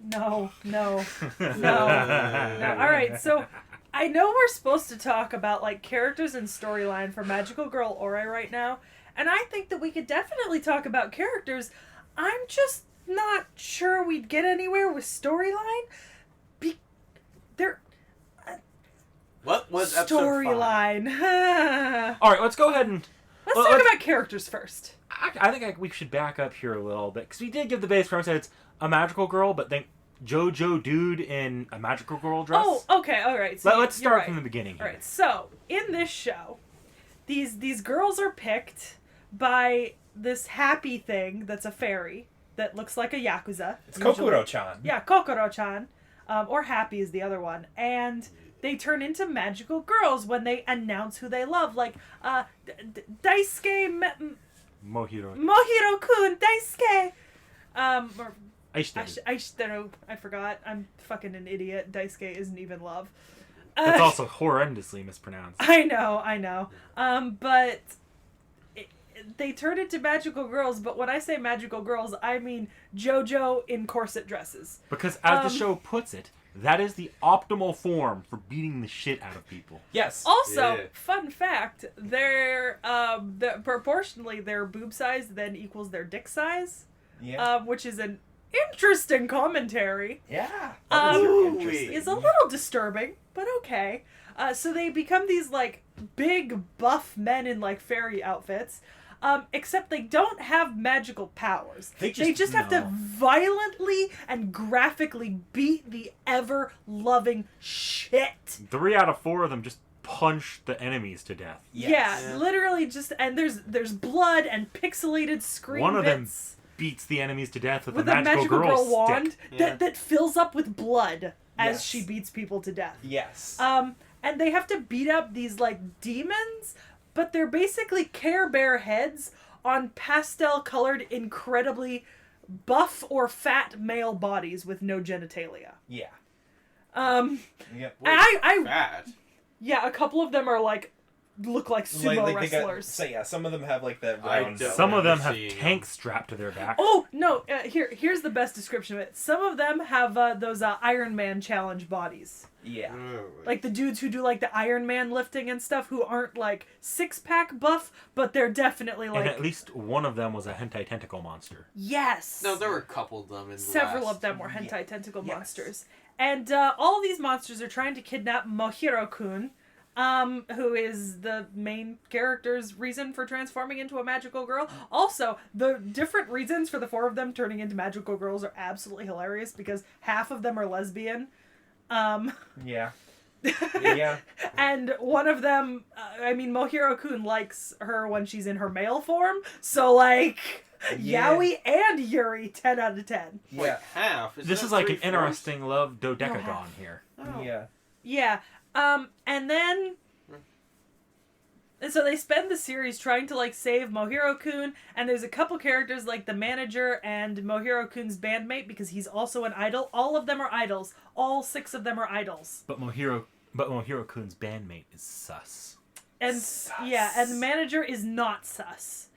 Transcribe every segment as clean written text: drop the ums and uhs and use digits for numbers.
No. All right, so I know we're supposed to talk about like characters and storyline for Magical Girl Ori right now, and I think that we could definitely talk about characters. I'm just not sure we'd get anywhere with storyline. What was storyline? All right, let's go ahead and let's talk about characters first. I think we should back up here a little bit because we did give the base premise that it's a magical girl, but then JoJo dude in a magical girl dress. Oh, okay, all right. So let's start from the beginning here. All right, so in this show, these girls are picked by this happy thing that's a fairy that looks like a Yakuza. It's Kokoro-chan. Yeah, Kokoro-chan. Or Happy is the other one. And they turn into magical girls when they announce who they love. Like, Daisuke... Mohiro-kun, Daisuke! Or... Aishiteru. I forgot. I'm fucking an idiot. Daisuke isn't even love. It's also horrendously mispronounced. I know. But they turn into magical girls, but when I say magical girls, I mean JoJo in corset dresses. Because as the show puts it, that is the optimal form for beating the shit out of people. Yes. Also, fun fact, proportionally their boob size then equals their dick size. Yeah. Which is an interesting commentary. Yeah. Is a little disturbing, but okay. So they become these like big buff men in like fairy outfits. Except they don't have magical powers. They just have to violently and graphically beat the ever-loving shit. 3 out of 4 of them just punch the enemies to death. Yes. Yeah, literally just... And there's blood and pixelated screen One of them bits. Beats the enemies to death with a magical girl wand stick. that fills up with blood as she beats people to death. Yes. And they have to beat up these, like, demons... But they're basically Care Bear heads on pastel-colored, incredibly buff or fat male bodies with no genitalia. Yeah. Fat? Yeah, a couple of them are like look like sumo wrestlers. Some of them have like that round. Some of them have tanks strapped to their back. Oh no! Here's the best description of it. Some of them have those Iron Man challenge bodies. Yeah. Like the dudes who do like the Iron Man lifting and stuff, who aren't like 6-pack buff, but they're definitely like. And at least one of them was a hentai tentacle monster. Yes. No, there were a couple of them. Several of them were hentai tentacle monsters, and all of these monsters are trying to kidnap Mohiro-kun. Who is the main character's reason for transforming into a magical girl. Also, the different reasons for the 4 of them turning into magical girls are absolutely hilarious because half of them are lesbian. Yeah. And one of them, Mohiro-kun likes her when she's in her male form, so like... Yaoi and Yuri, 10 out of 10. Yeah. Wait, half? This is like an interesting love dodecagon here. Oh. Yeah. Yeah. And then... And so they spend the series trying to, like, save Mohiro-kun, and there's a couple characters, like the manager and Mohiro-kun's bandmate, because he's also an idol. All of them are idols. All 6 of them are idols. But Mohiro-kun's bandmate is sus. And, sus. Yeah, and the manager is not sus.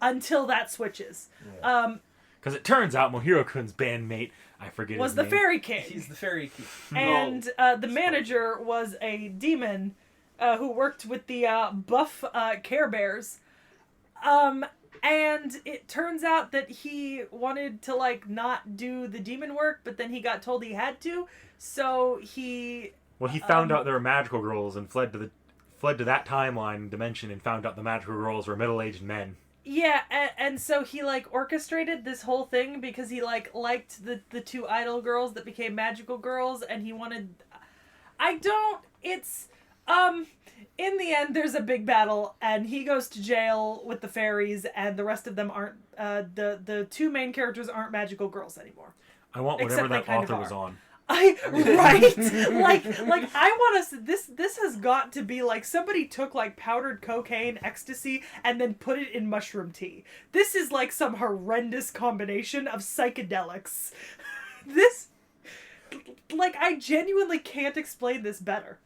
Until that switches. Yeah. Because it turns out Mohiro-kun's bandmate, I forget was his the name. Fairy King. He's the Fairy King. And the manager was a demon who worked with the buff Care Bears. And it turns out that he wanted to, like, not do the demon work, but then he got told he had to. So he... Well, he found out there were magical girls and fled to that timeline and dimension and found out the magical girls were middle-aged men. Yeah, and so he, like, orchestrated this whole thing because he, like, liked the 2 idol girls that became magical girls, and he wanted... in the end, there's a big battle, and he goes to jail with the fairies, and the rest of them aren't... the 2 main characters aren't magical girls anymore. I want whatever that author was on. Right? like I want us. This has got to be like somebody took like powdered cocaine, ecstasy, and then put it in mushroom tea. This is like some horrendous combination of psychedelics. This, like, I genuinely can't explain this better.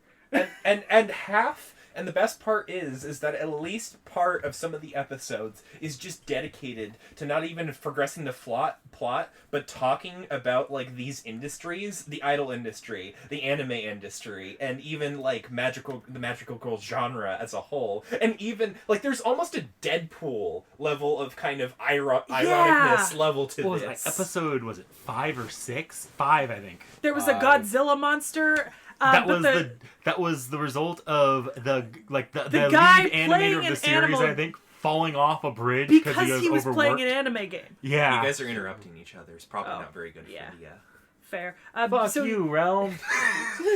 And half And the best part is that at least part of some of the episodes is just dedicated to not even progressing the plot, but talking about like these industries, the idol industry, the anime industry, and even like the magical girl genre as a whole. And even like there's almost a Deadpool level of kind of ironicness level to what this. Was it, episode, was it 5 or 6? 5, I think. There was a Godzilla monster. That was the result of the guy lead playing animator of the an series, animal I think, falling off a bridge because he was overworked. playing an anime game. Yeah. You guys are interrupting each other. It's probably not very good for the... Fair. Fuck you, Realm.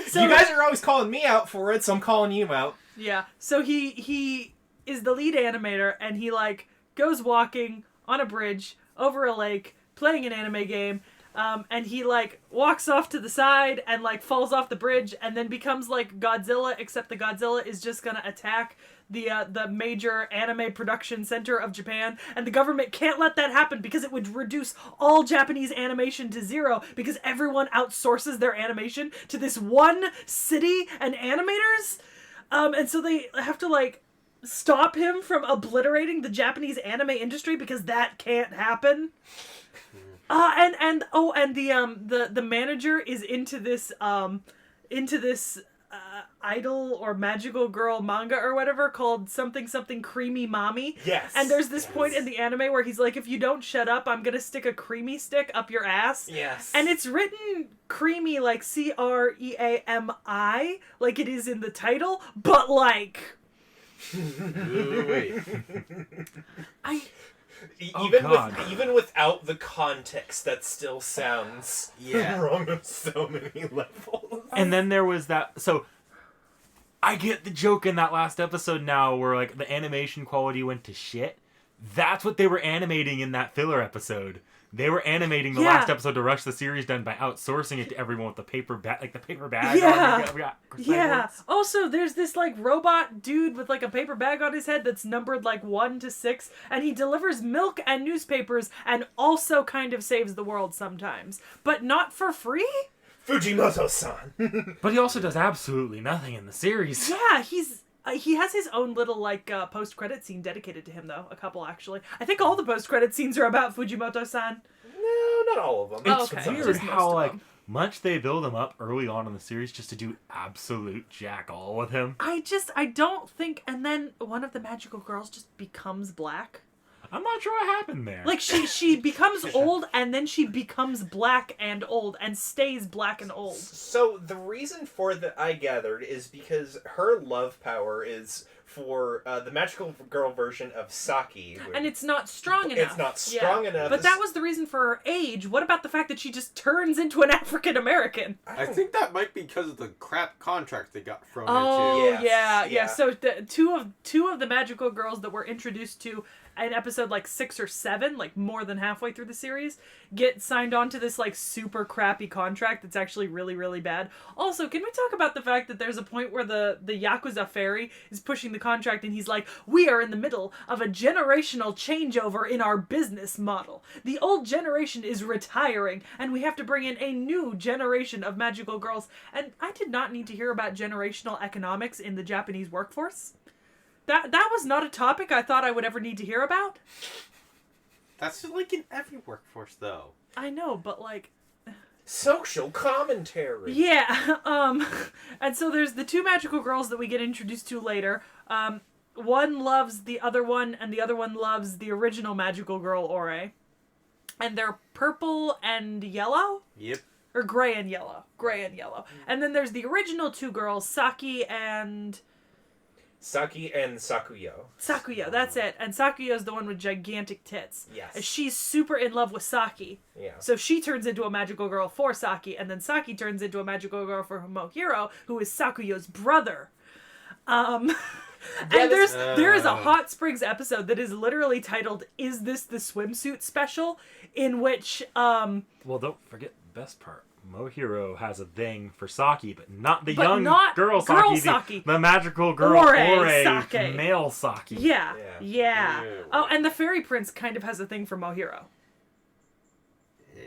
So, you guys are always calling me out for it, so I'm calling you out. Yeah. So he is the lead animator, and he like goes walking on a bridge over a lake, playing an anime game. And he like walks off to the side and like falls off the bridge and then becomes like Godzilla, except the Godzilla is just gonna attack the major anime production center of Japan, and the government can't let that happen because it would reduce all Japanese animation to zero because everyone outsources their animation to this one city and animators. And so they have to like stop him from obliterating the Japanese anime industry because that can't happen. And the manager is into this idol or magical girl manga or whatever called something creamy mommy. Yes. And there's this point in the anime where he's like, if you don't shut up, I'm gonna stick a creamy stick up your ass. Yes. And it's written creamy like CREAMI, like it is in the title, but like Wait. Even without the context, that still sounds wrong on so many levels. And then there was that. So I get the joke in that last episode now, where like the animation quality went to shit. That's what they were animating in that filler episode. They were animating the last episode to rush the series done by outsourcing it to everyone with the paper bag, like the paper bag. Yeah. Also, there's this like robot dude with like a paper bag on his head that's numbered like 1 to 6, and he delivers milk and newspapers, and also kind of saves the world sometimes, but not for free. Fujimoto-san. But he also does absolutely nothing in the series. Yeah, he has his own little like post-credit scene dedicated to him though. A couple actually. I think all the post-credit scenes are about Fujimoto-san. No, not all of them. It's okay. weird Just how most of like them. much they build him up early on in the series just to do absolute jack all with him. I don't think, and then one of the magical girls just becomes black. I'm not sure what happened there. Like she becomes old and then she becomes black and old and stays black and old. So the reason for that I gathered is because her love power is for the magical girl version of Saki. And it's not strong enough. It's not strong enough. But that was the reason for her age. What about the fact that she just turns into an African American? I think that might be because of the crap contract they got thrown Oh, into. yeah. So the two of the magical girls that were introduced to in episode like 6 or 7, like more than halfway through the series, get signed on to this like super crappy contract that's actually really, really bad. Also, can we talk about the fact that there's a point where the Yakuza fairy is pushing the contract and he's like, we are in the middle of a generational changeover in our business model. The old generation is retiring and we have to bring in a new generation of magical girls. And I did not need to hear about generational economics in the Japanese workforce. That was not a topic I thought I would ever need to hear about. That's like in every workforce, though. I know, but like... social commentary. Yeah, and so there's the two magical girls that we get introduced to later. One loves the other one, and the other one loves the original magical girl, Ore. And they're purple and yellow? Yep. Or gray and yellow. Gray and yellow. And then there's the original two girls, Saki and Sakuyo. Sakuya, that's it. And Sakuya's the one with gigantic tits. Yes. She's super in love with Saki. Yeah. So she turns into a magical girl for Saki, and then Saki turns into a magical girl for Mohiro, who is Sakuya's brother. And there is a Hot Springs episode that is literally titled, Is This the Swimsuit Special? In which, Well, don't forget the best part. Mohiro has a thing for Saki, but not the young not girl girl Saki, Saki. The magical girl Ore Sake. Male Saki. Yeah. Ew. Oh, and the fairy prince kind of has a thing for Mohiro.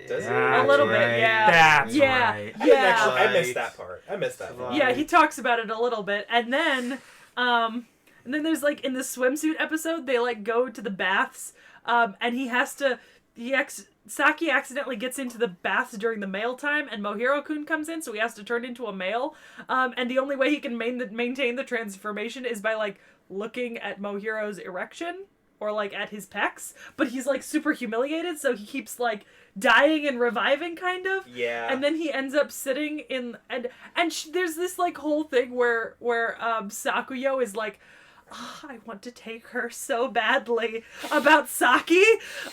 Does he? A little bit, yeah. That's Yeah. right. I missed that part. I missed that part. Yeah, he talks about it a little bit. And then And then there's like in the swimsuit episode, they like go to the baths, and he has to. Saki accidentally gets into the baths during the male time, and Mohiro-kun comes in, so he has to turn into a male. And the only way he can maintain the transformation is by like looking at Mohiro's erection or like at his pecs. But he's like super humiliated, so he keeps like dying and reviving, kind of. Yeah. And then he ends up sitting in and there's this like whole thing where Sakuyo is like, oh, I want to take her so badly about Saki.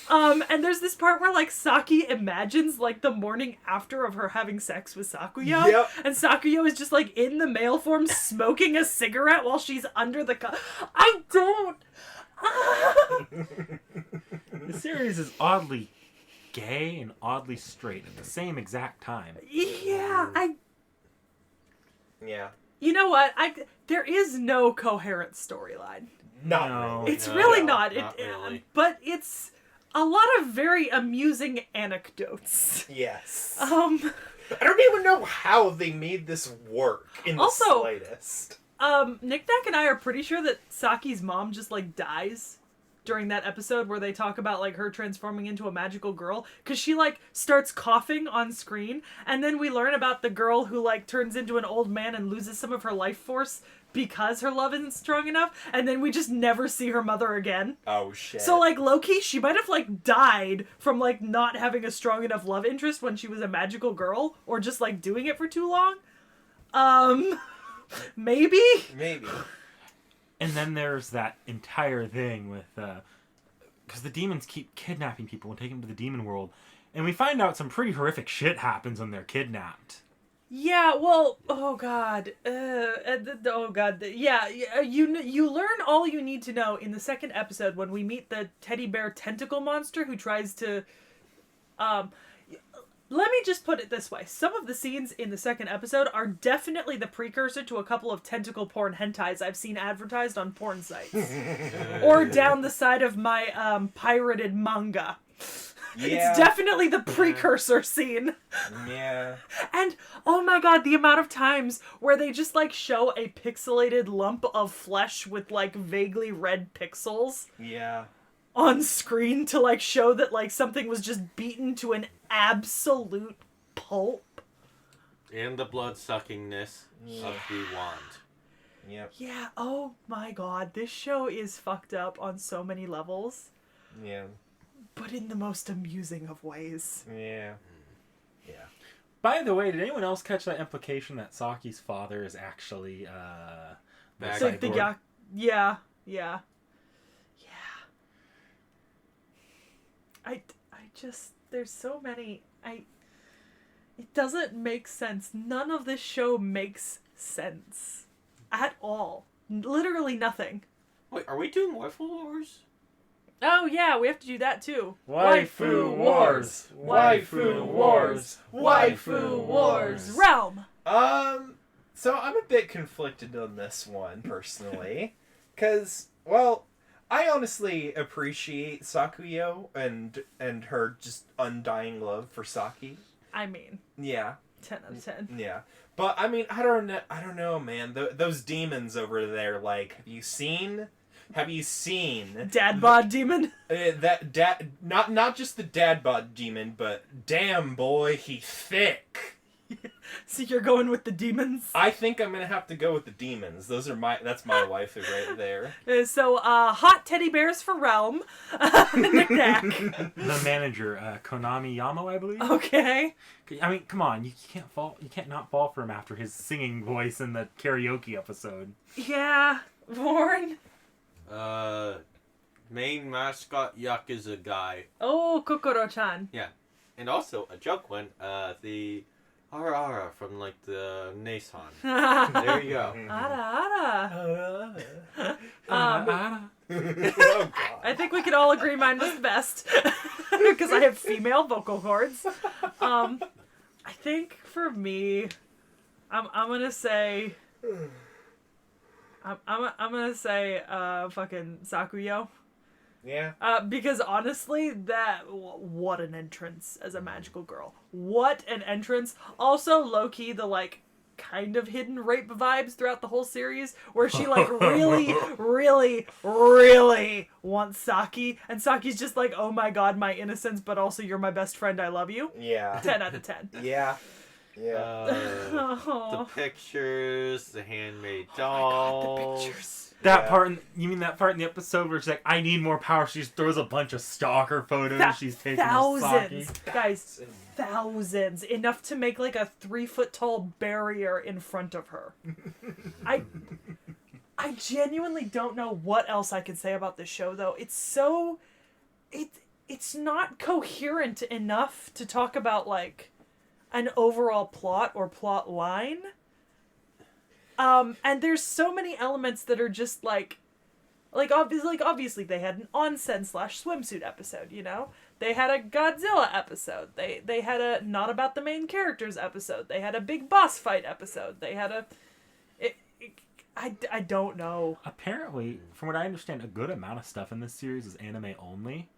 And there's this part where like Saki imagines like the morning after of her having sex with Sakuyo. Yep. And Sakuyo is just like in the male form smoking a cigarette while she's under the I don't. The series is oddly gay and oddly straight at the same exact time. Yeah, Yeah. You know what? There is no coherent storyline. Not No. really. It's really no, not. not really. But it's a lot of very amusing anecdotes. Yes. Um, I don't even know how they made this work in the Also- slightest. Nick Nack and I are pretty sure that Saki's mom just like dies during that episode where they talk about like her transforming into a magical girl, because she like starts coughing on screen, and then we learn about the girl who like turns into an old man and loses some of her life force because her love isn't strong enough, and then we just never see her mother again. Oh shit. So like low-key, she might have like died from like not having a strong enough love interest when she was a magical girl, or just like doing it for too long. Maybe. Maybe. And then there's that entire thing with, because the demons keep kidnapping people and taking them to the demon world. And we find out some pretty horrific shit happens when they're kidnapped. Yeah, well, oh god, yeah, you learn all you need to know in the second episode when we meet the teddy bear tentacle monster who tries to, let me just put it this way. Some of the scenes in the second episode are definitely the precursor to a couple of tentacle porn hentais I've seen advertised on porn sites. Or down the side of my pirated manga. Yeah. It's definitely the precursor scene. Yeah. And, oh my god, the amount of times where they just, like, show a pixelated lump of flesh with, like, vaguely red pixels Yeah. on screen to, like, show that, like, something was just beaten to an absolute pulp. And the blood-suckingness of the wand. Yep. Yeah, oh my god, this show is fucked up on so many levels, Yeah. but in the most amusing of ways. Yeah. Yeah. By the way, did anyone else catch that implication that Saki's father is actually, the Back- Like the cyborg? yeah. I just, there's so many, it doesn't make sense. None of this show makes sense. At all. Literally nothing. Wait, are we doing Waifu Wars? Oh yeah, we have to do that too. Waifu Wars! Waifu Wars! Waifu Wars! Realm! So I'm a bit conflicted on this one, personally. Because, well, I honestly appreciate Sakuyo and her just undying love for Saki. I mean, Yeah. 10 out of 10. Yeah. But, I mean, I don't know, man. Those demons over there, like, have you seen Dad bod demon? not just the dad bod demon, but damn boy, he thick. So you're going with the demons? I think I'm gonna have to go with the demons. That's my waifu right there. So, hot teddy bears for Realm. Nick Nack. The manager, Konami Yamo, I believe. Okay. I mean, come on, you can't not fall for him after his singing voice in the karaoke episode. Yeah. Warren? Main mascot Yakuza guy. Oh, Kokoro-chan. And also, a joke one, the Ara Ara from, like, the Nason. Ara There you go. Ara. Ah. Oh god. I think we could all agree mine was the best. Because I have female vocal cords. I think for me, I'm gonna say... I'm gonna say, fucking Sakuyo. Yeah. Because honestly, what an entrance as a magical girl. What an entrance. Also, low-key, the, like, kind of hidden rape vibes throughout the whole series, where she like really, really, really wants Saki, and Saki's just like, oh my god, my innocence, but also you're my best friend, I love you. Yeah. 10 out of 10. Yeah. The pictures, the handmade Oh my god, dolls. the pictures. That Yeah. part, you mean that part in the episode where she's like, I need more power. She just throws a bunch of stalker photos she's taking of Thousands, Saki. guys, thousands, enough to make like a 3-foot tall barrier in front of her. I genuinely don't know what else I could say about this show, though. It's so, it's not coherent enough to talk about like an overall plot or plot line. And there's so many elements that are just like obviously they had an onsen / swimsuit episode, you know? They had a Godzilla episode. They had a not about the main characters episode. They had a big boss fight episode. They had a... I don't know. Apparently, from what I understand, a good amount of stuff in this series is anime only.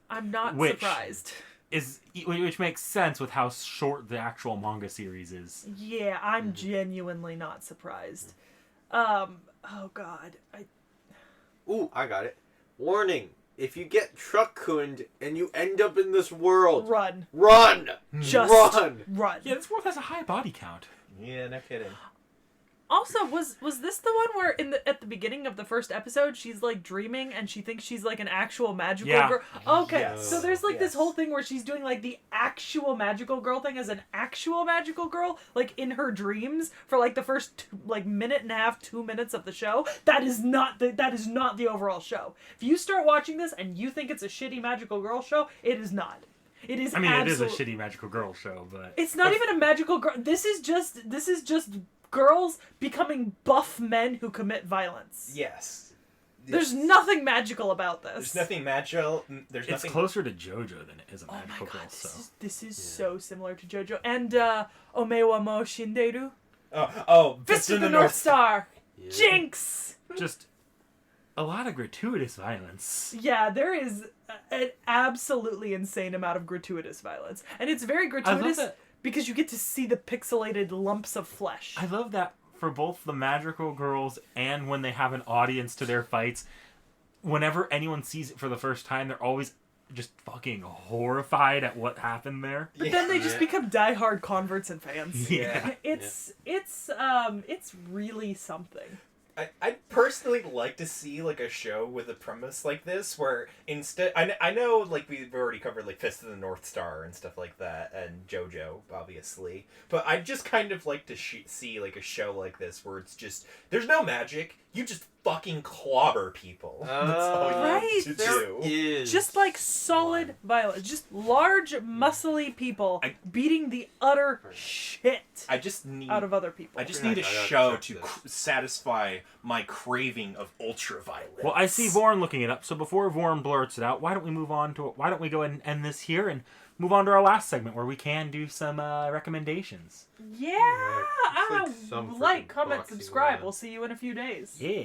I'm not Which- surprised. Which makes sense with how short the actual manga series is. Yeah, I'm genuinely not surprised. Oh god. Ooh, I got it. Warning. If you get truck-cooned and you end up in this world, Run. run! Just Run! run. Yeah, this world has a high body count. Yeah, no kidding. Also, was this the one where at the beginning of the first episode she's like dreaming and she thinks she's like an actual magical Yeah. girl? Okay, Yes. so there's like this Yes. whole thing where she's doing like the actual magical girl thing as an actual magical girl, like in her dreams for like the first minute and a half, 2 minutes of the show. That is not the overall show. If you start watching this and you think it's a shitty magical girl show, it is not. It is. I mean, it is a absolute- shitty magical girl show, but... It's not even a magical girl. This is just girls becoming buff men who commit violence. Yes. There's Yes. nothing magical about this. There's nothing magical. There's It's nothing. closer to JoJo than it is a Oh my magical god, girl, so... this is Yeah. so similar to JoJo. And Omewa mo Shinderu. Oh, Fist of the North Star. Yeah. Jinx. Just a lot of gratuitous violence. Yeah, there is an absolutely insane amount of gratuitous violence, and it's very I love gratuitous that. because you get to see the pixelated lumps of flesh. I love that for both the magical girls and when they have an audience to their fights. Whenever anyone sees it for the first time, they're always just fucking horrified at what happened there. But then they just Yeah. become diehard converts and fans. Yeah. It's really something. I'd personally like to see like a show with a premise like this where instead I know like we've already covered like Fist of the North Star and stuff like that and JoJo obviously, but I'd just kind of like to see like a show like this where it's just there's no magic, you just fucking clobber people. That's all you Right. need to There do. is Just like solid one. violence. Just large, muscly people beating the utter shit I just need out of other people. I just Yeah, need a I gotta show check to this. satisfy my craving of ultra violence. Well, I see Vorn looking it up, so before Vorn blurts it out, why don't we go ahead and end this here and move on to our last segment where we can do some recommendations. Yeah. It's like some freaking Like, comment, boxing subscribe. man. We'll see you in a few days. Yeah.